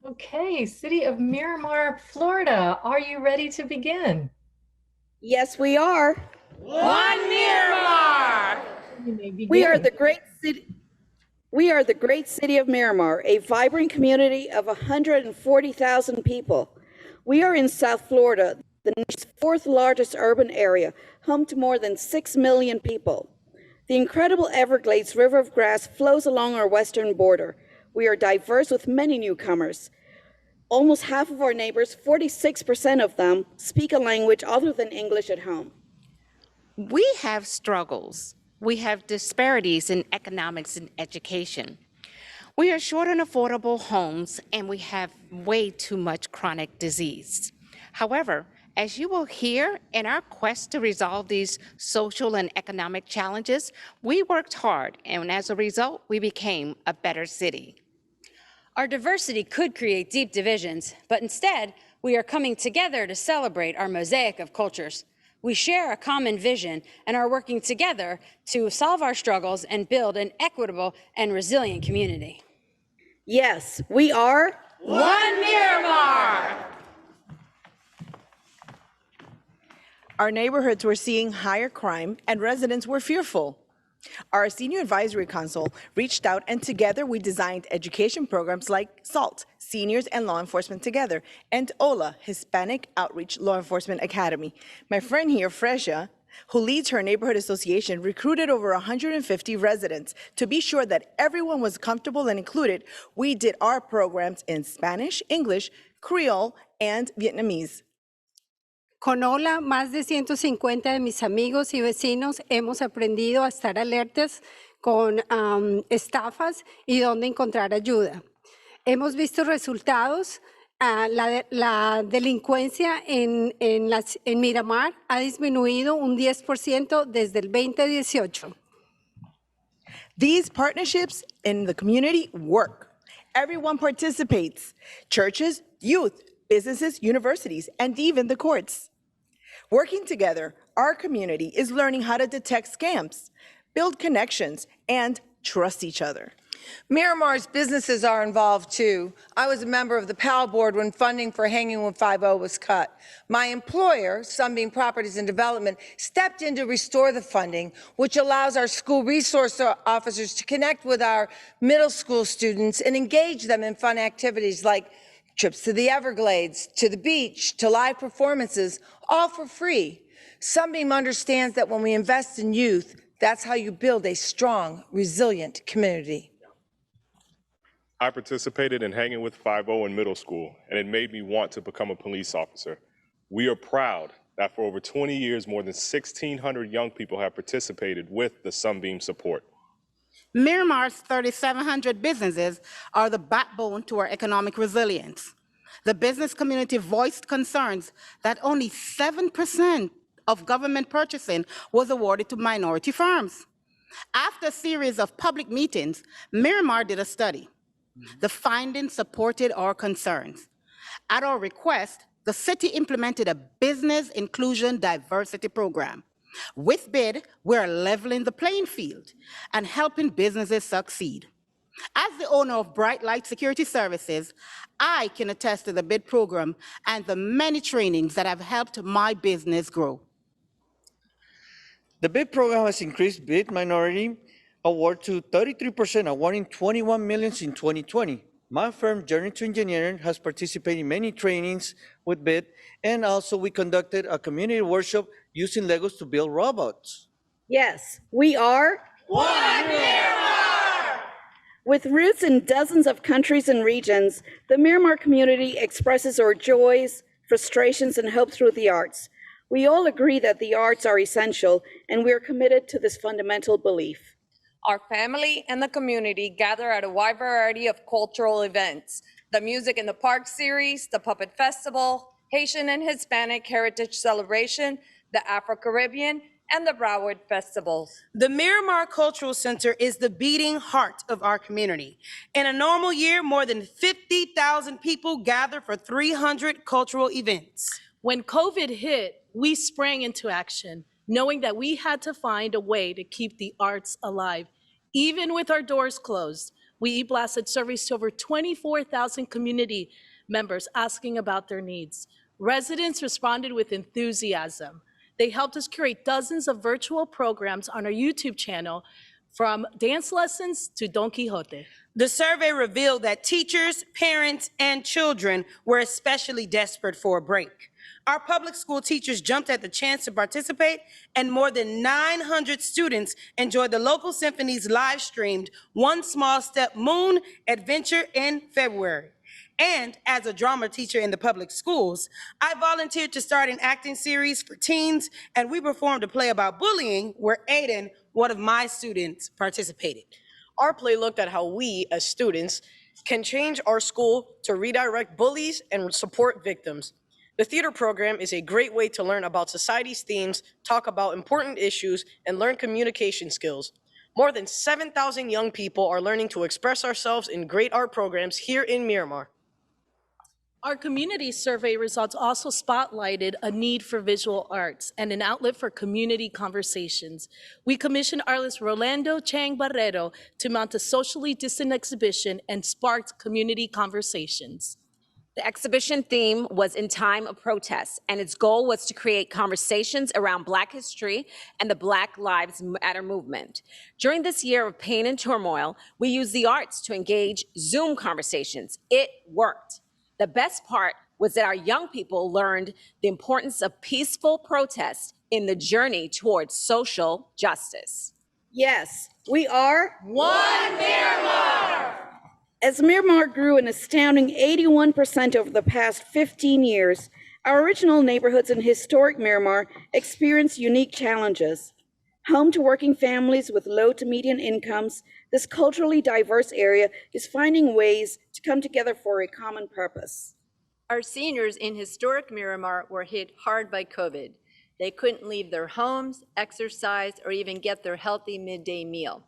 Okay, City of Miramar, Florida, are you ready to begin? Yes, we are. One Miramar! You may begin. We are the great city. We are the great city of Miramar, a vibrant community of 140,000 people. We are in South Florida, the nation's fourth largest urban area, home to more than 6 million people. The incredible Everglades River of Grass flows along our western border. We are diverse with many newcomers. Almost half of our neighbors, 46% of them, speak a language other than English at home. We have struggles. We have disparities in economics and education. We are short on affordable homes, and we have way too much chronic disease. However, as you will hear, in our quest to resolve these social and economic challenges, we worked hard, and as a result, we became a better city. Our diversity could create deep divisions, but instead, we are coming together to celebrate our mosaic of cultures. We share a common vision and are working together to solve our struggles and build an equitable and resilient community. Yes, we are One Miramar! Our neighborhoods were seeing higher crime and residents were fearful. Our Senior Advisory Council reached out, and together we designed education programs like SALT, Seniors and Law Enforcement Together, and OLA, Hispanic Outreach Law Enforcement Academy. My friend here, Fresia, who leads her neighborhood association, recruited over 150 residents. To be sure that everyone was comfortable and included, we did our programs in Spanish, English, Creole, and Vietnamese. Con Hola, más de 150 de mis amigos y vecinos hemos aprendido a estar alertas con estafas y dónde encontrar ayuda. Hemos visto resultados. La delincuencia en Miramar ha disminuido un 10% desde el 2018. These partnerships in the community work. Everyone participates: churches, youth, businesses, universities, and even the courts. Working together, our community is learning how to detect scams, build connections, and trust each other. Miramar's businesses are involved too. I was a member of the PAL board when funding for Hanging with 5 was cut. My employer, Sunbeam Properties and Development, stepped in to restore the funding, which allows our school resource officers to connect with our middle school students and engage them in fun activities like trips to the Everglades, to the beach, to live performances, all for free. Sunbeam understands that when we invest in youth, that's how you build a strong, resilient community. I participated in Hanging with 5 in middle school, and it made me want to become a police officer. We are proud that for over 20 years, more than 1,600 young people have participated with the Sunbeam support. Miramar's 3,700 businesses are the backbone to our economic resilience. The business community voiced concerns that only 7% of government purchasing was awarded to minority firms. After a series of public meetings, Miramar did a study. The findings supported our concerns. At our request, the city implemented a business inclusion diversity program. With BID, we're leveling the playing field and helping businesses succeed. As the owner of Bright Light Security Services, I can attest to the BID program and the many trainings that have helped my business grow. The BID program has increased BID minority award to 33%, awarding $21 million in 2020. My firm, Journey to Engineering, has participated in many trainings with BID, and also we conducted a community workshop using Legos to build robots. Yes, we are One Miramar! With roots in dozens of countries and regions, the Miramar community expresses our joys, frustrations, and hopes through the arts. We all agree that the arts are essential, and we are committed to this fundamental belief. Our family and the community gather at a wide variety of cultural events: the Music in the Park series, the Puppet Festival, Haitian and Hispanic Heritage Celebration, the Afro-Caribbean, and the Broward Festivals. The Miramar Cultural Center is the beating heart of our community. In a normal year, more than 50,000 people gather for 300 cultural events. When COVID hit, we sprang into action, knowing that we had to find a way to keep the arts alive. Even with our doors closed, We e-blasted surveys to over 24,000 community members asking about their needs. Residents responded with enthusiasm. They helped us curate dozens of virtual programs on our YouTube channel, from dance lessons to Don Quixote. The survey revealed that teachers, parents, and children were especially desperate for a break. Our public school teachers jumped at the chance to participate, and more than 900 students enjoyed the local symphony's live-streamed One Small Step Moon Adventure in February. And as a drama teacher in the public schools, I volunteered to start an acting series for teens, and we performed a play about bullying where Aiden, one of my students, participated. Our play looked at how we, as students, can change our school to redirect bullies and support victims. The theater program is a great way to learn about society's themes, talk about important issues, and learn communication skills. More than 7,000 young people are learning to express ourselves in great art programs here in Miramar. Our community survey results also spotlighted a need for visual arts and an outlet for community conversations. We commissioned artist Rolando Chang Barrero to mount a socially distant exhibition and sparked community conversations. The exhibition theme was In Time of Protest, and its goal was to create conversations around Black history and the Black Lives Matter movement. During this year of pain and turmoil, we used the arts to engage Zoom conversations. It worked. The best part was that our young people learned the importance of peaceful protest in the journey towards social justice. Yes, we are One Miramar! As Miramar grew an astounding 81% over the past 15 years, our original neighborhoods in historic Miramar experienced unique challenges. Home to working families with low to median incomes, this culturally diverse area is finding ways to come together for a common purpose. Our seniors in historic Miramar were hit hard by COVID. They couldn't leave their homes, exercise, or even get their healthy midday meal.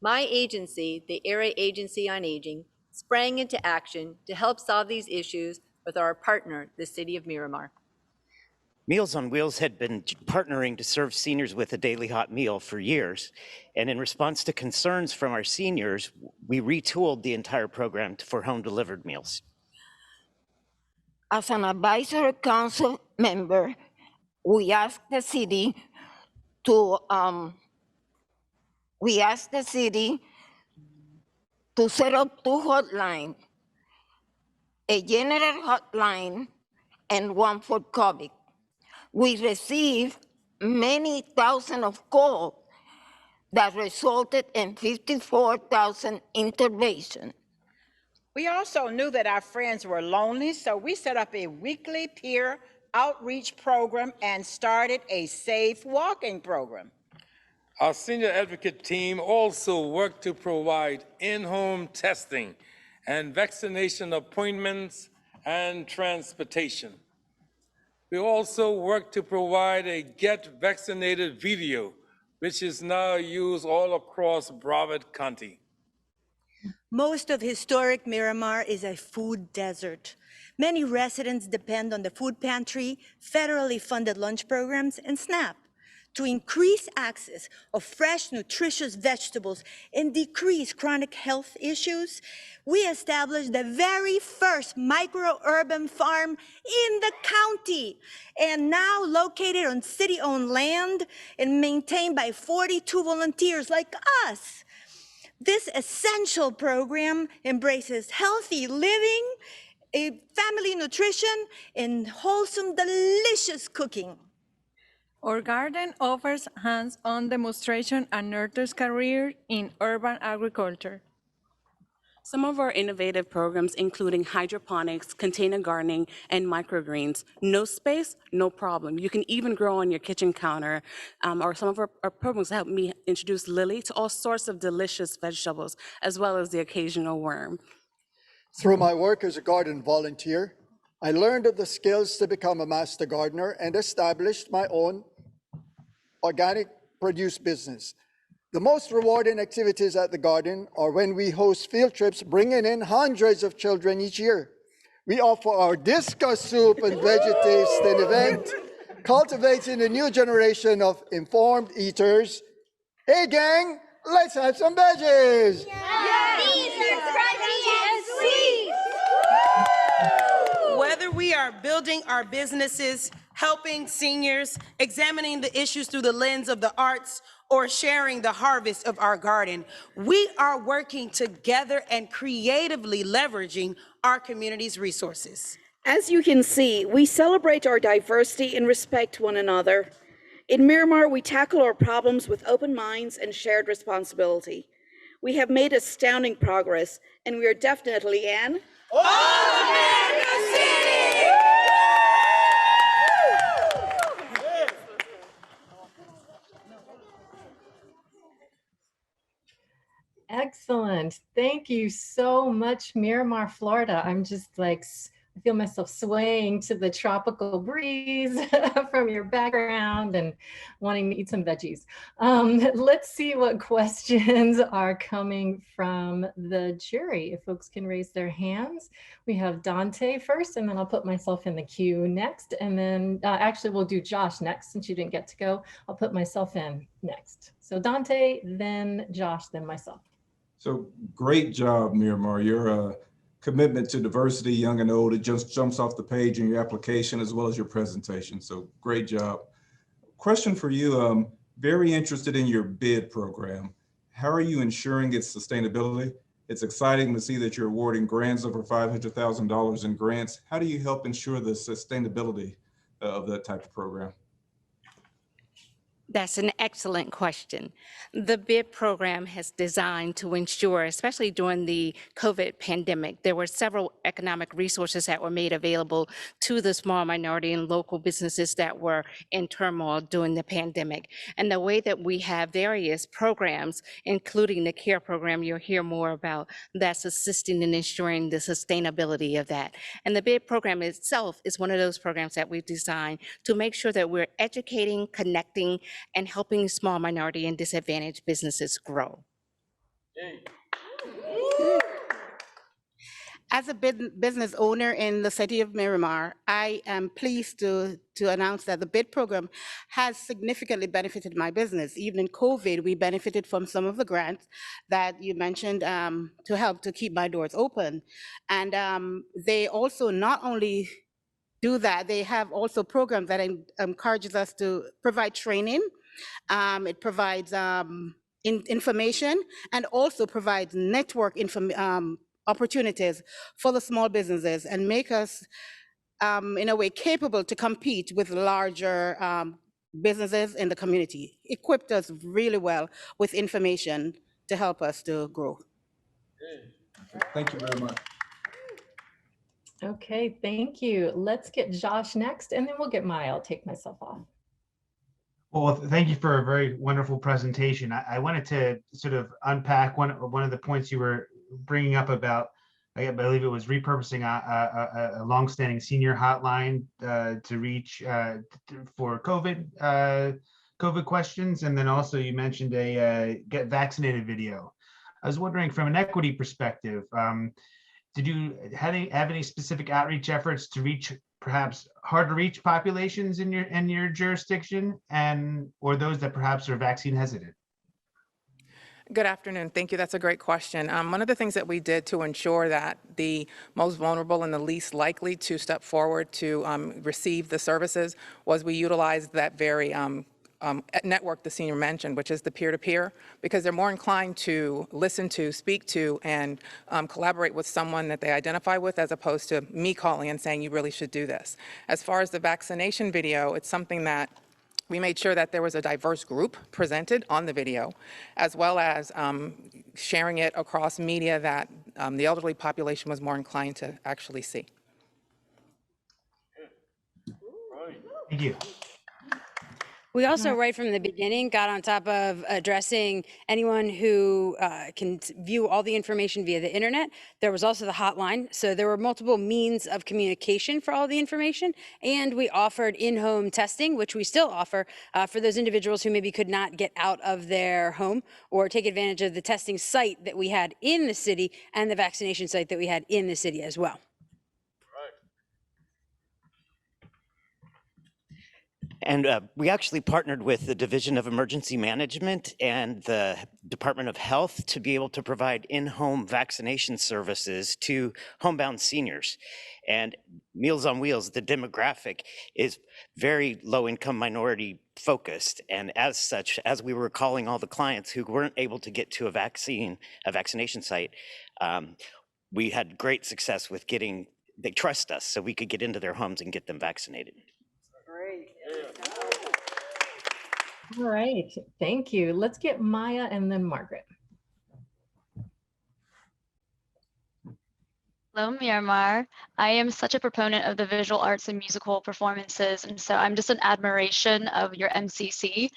My agency, the Area Agency on Aging, sprang into action to help solve these issues with our partner, the City of Miramar. Meals on Wheels had been partnering to serve seniors with a daily hot meal for years. And in response to concerns from our seniors, we retooled the entire program for home delivered meals. As an advisory council member, we asked the city to set up two hotlines, a general hotline and one for COVID. We received many thousands of calls that resulted in 54,000 interventions. We also knew that our friends were lonely, so we set up a weekly peer outreach program and started a safe walking program. Our senior advocate team also worked to provide in-home testing and vaccination appointments and transportation. We also worked to provide a Get Vaccinated video, which is now used all across Broward County. Most of historic Miramar is a food desert. Many residents depend on the food pantry, federally funded lunch programs, and SNAP. To increase access of fresh, nutritious vegetables and decrease chronic health issues, we established the very first micro-urban farm in the county, and now located on city-owned land and maintained by 42 volunteers like us. This essential program embraces healthy living, family nutrition, and wholesome, delicious cooking. Our garden offers hands-on demonstration and nurtures career in urban agriculture. Some of our innovative programs, including hydroponics, container gardening, and microgreens. No space, no problem. You can even grow on your kitchen counter. Or some of our programs help me introduce Lily to all sorts of delicious vegetables, as well as the occasional worm. Through my work as a garden volunteer, I learned of the skills to become a master gardener and established my own organic produce business. The most rewarding activities at the garden are when we host field trips, bringing in hundreds of children each year. We offer our discus soup and veggie tasting event, cultivating a new generation of informed eaters. Hey gang, let's have some veggies! Yes. are building our businesses, helping seniors, examining the issues through the lens of the arts, or sharing the harvest of our garden. We are working together and creatively leveraging our community's resources. As you can see, we celebrate our diversity and respect one another. In Miramar, we tackle our problems with open minds and shared responsibility. We have made astounding progress, and we are definitely an All-America City! Excellent. Thank you so much, Miramar, Florida. I'm just like, I feel myself swaying to the tropical breeze from your background and wanting to eat some veggies. Let's see what questions are coming from the jury. If folks can raise their hands. We have Dante first, and then I'll put myself in the queue next. And then actually we'll do Josh next since you didn't get to go. I'll put myself in next. So Dante, then Josh, then myself. So great job, Miramar. Your commitment to diversity, young and old, it just jumps off the page in your application as well as your presentation. So great job. Question for you, very interested in your bid program. How are you ensuring its sustainability? It's exciting to see that you're awarding grants over $500,000 in grants. How do you help ensure the sustainability of that type of program? That's an excellent question. The BID program has designed to ensure, especially during the COVID pandemic, there were several economic resources that were made available to the small minority and local businesses that were in turmoil during the pandemic. And the way that we have various programs, including the CARE program you'll hear more about, that's assisting in ensuring the sustainability of that. And the BID program itself is one of those programs that we've designed to make sure that we're educating, connecting, and helping small minority and disadvantaged businesses grow. As a business owner in the city of Miramar, I am pleased to announce that the BID program has significantly benefited my business. Even in COVID, we benefited from some of the grants that you mentioned to help to keep my doors open. And they also not only do that, they have also programs that encourages us to provide training. It provides information and also provides network opportunities for the small businesses and make us, in a way, capable to compete with larger businesses in the community. Equipped us really well with information to help us to grow. Thank you very much. Okay, thank you. Let's get Josh next, and then we'll get Maya. I'll take myself off. Well, thank you for a very wonderful presentation. I wanted to sort of unpack one of the points you were bringing up about, I believe it was repurposing a longstanding senior hotline to reach for COVID questions, and then also you mentioned a get vaccinated video. I was wondering, from an equity perspective, did you have any specific outreach efforts to reach perhaps hard to reach populations in your jurisdiction, or those that perhaps are vaccine hesitant? Good afternoon. Thank you. That's a great question. One of the things that we did to ensure that the most vulnerable and the least likely to step forward to receive the services was we utilized that very network the senior mentioned, which is the peer-to-peer, because they're more inclined to listen to, speak to, and collaborate with someone that they identify with, as opposed to me calling and saying, you really should do this. As far as the vaccination video, it's something that we made sure that there was a diverse group presented on the video, as well as sharing it across media that the elderly population was more inclined to actually see. Thank you. We also, right from the beginning, got on top of addressing anyone who can view all the information via the internet. There was also the hotline. So there were multiple means of communication for all the information. And we offered in-home testing, which we still offer for those individuals who maybe could not get out of their home or take advantage of the testing site that we had in the city and the vaccination site that we had in the city as well. And we actually partnered with the Division of Emergency Management and the Department of Health to be able to provide in-home vaccination services to homebound seniors. And Meals on Wheels, the demographic is very low-income minority focused. And as such, as we were calling all the clients who weren't able to get to a vaccination site, we had great success with they trust us so we could get into their homes and get them vaccinated. All right, thank you. Let's get Maya and then Margaret. Hello, Miramar. I am such a proponent of the visual arts and musical performances, and so I'm just an admiration of your MCC.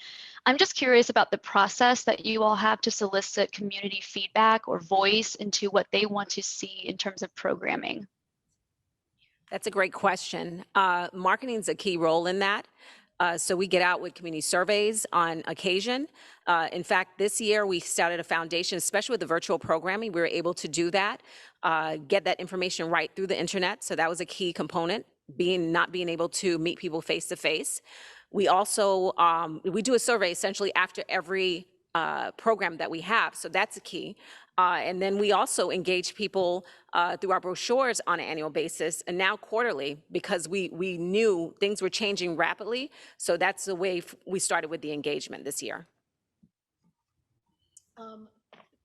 I'm just curious about the process that you all have to solicit community feedback or voice into what they want to see in terms of programming. That's a great question. Marketing is a key role in that. So we get out with community surveys on occasion. In fact, this year we started a foundation, especially with the virtual programming. We were able to do that, get that information right through the internet. So that was a key component, not being able to meet people face to face. We also, we do a survey essentially after every program that we have. So that's a key. And then we also engage people through our brochures on an annual basis and now quarterly because we knew things were changing rapidly. So that's the way we started with the engagement this year.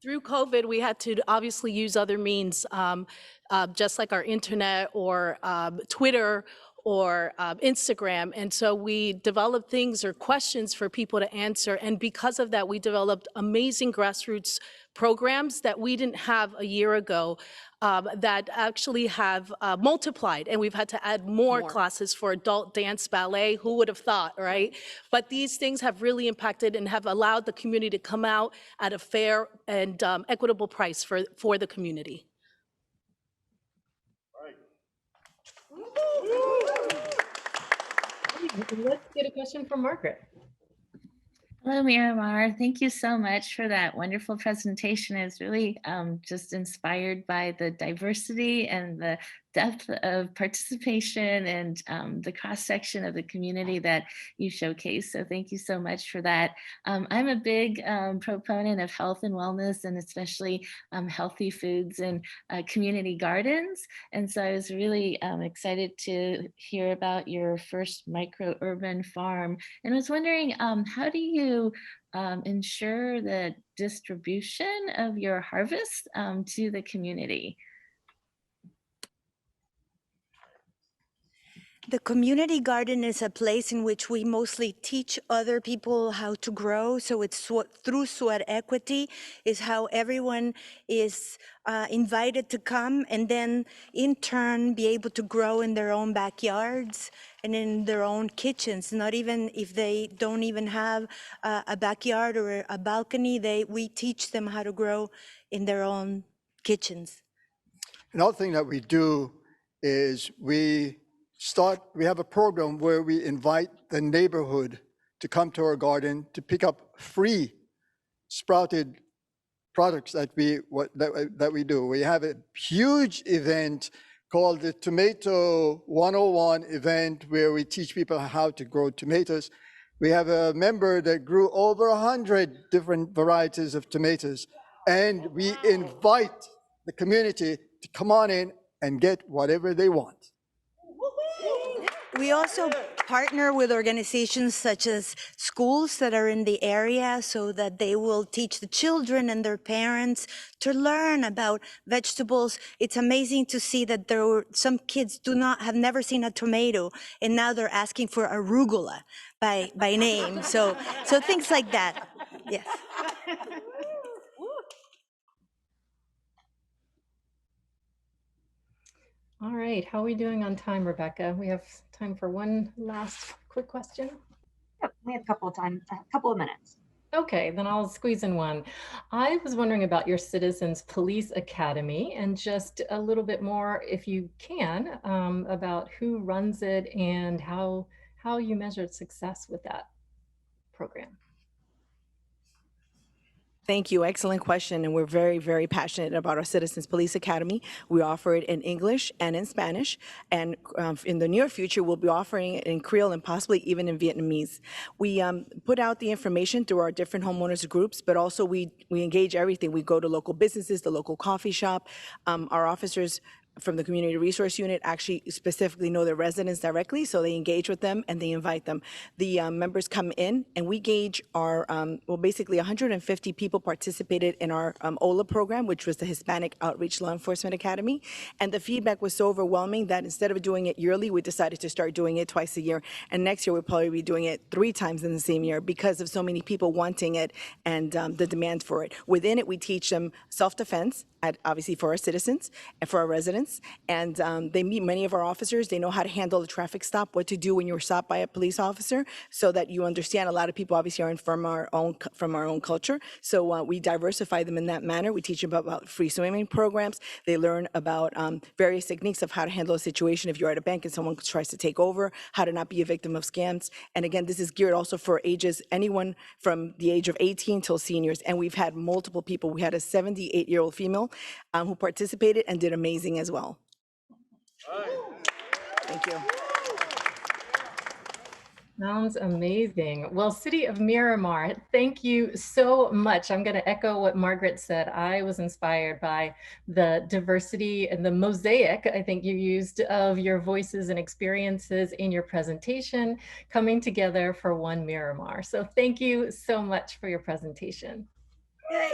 Through COVID, we had to obviously use other means, just like our internet or Twitter or Instagram. And so we developed things or questions for people to answer. And because of that, we developed amazing grassroots programs that we didn't have a year ago that actually have multiplied. And we've had to add more classes for adult dance ballet. Who would have thought, right? But these things have really impacted and have allowed the community to come out at a fair and equitable price for the community. Let's get a question from Margaret. Hello, Miramar. Thank you so much for that wonderful presentation. I was really just inspired by the diversity and the depth of participation and the cross-section of the community that you showcased. So thank you so much for that. I'm a big proponent of health and wellness, and especially healthy foods and community gardens. And so I was really excited to hear about your first micro-urban farm. And I was wondering, how do you ensure the distribution of your harvest to the community? The community garden is a place in which we mostly teach other people how to grow. So it's through sweat equity is how everyone is invited to come and then in turn be able to grow in their own backyards and in their own kitchens. Not even if they don't even have a backyard or a balcony, we teach them how to grow in their own kitchens. Another thing that we do is we have a program where we invite the neighborhood to come to our garden to pick up free sprouted products that we do. We have a huge event called the Tomato 101 event where we teach people how to grow tomatoes. We have a member that grew over 100 different varieties of tomatoes, and we invite the community to come on in and get whatever they want. We also partner with organizations such as schools that are in the area so that they will teach the children and their parents to learn about vegetables. It's amazing to see that some kids have never seen a tomato, and now they're asking for arugula by name. So things like that. Yes. All right, how are we doing on time, Rebecca? We have time for one last quick question. Yep, we have a couple of minutes. Okay, then I'll squeeze in one. I was wondering about your Citizens Police Academy and just a little bit more, if you can, about who runs it and how you measured success with that program. Thank you. Excellent question. And we're very, very passionate about our Citizens Police Academy. We offer it in English and in Spanish. And in the near future, we'll be offering it in Creole and possibly even in Vietnamese. We put out the information through our different homeowners groups, but also we engage everything. We go to local businesses, the local coffee shop. Our officers from the Community Resource Unit actually specifically know their residents directly, so they engage with them and they invite them. The members come in and we gauge our, well, basically 150 people participated in our OLA program, which was the Hispanic Outreach Law Enforcement Academy. And the feedback was so overwhelming that instead of doing it yearly, we decided to start doing it twice a year. And next year, we'll probably be doing it 3 times in the same year because of so many people wanting it and the demand for it. Within it, we teach them self-defense, obviously for our citizens and for our residents. And they meet many of our officers. They know how to handle a traffic stop, what to do when you're stopped by a police officer, so that you understand a lot of people obviously aren't from our own culture. So we diversify them in that manner. We teach them about free swimming programs. They learn about various techniques of how to handle a situation if you're at a bank and someone tries to take over, how to not be a victim of scams. And again, this is geared also for ages, anyone from the age of 18 till seniors. And we've had multiple people. We had a 78-year-old female who participated and did amazing as well. Thank you. Sounds amazing. Well, City of Miramar, thank you so much. I'm going to echo what Margaret said. I was inspired by the diversity and the mosaic, I think you used, of your voices and experiences in your presentation coming together for one Miramar. So thank you so much for your presentation. Yay.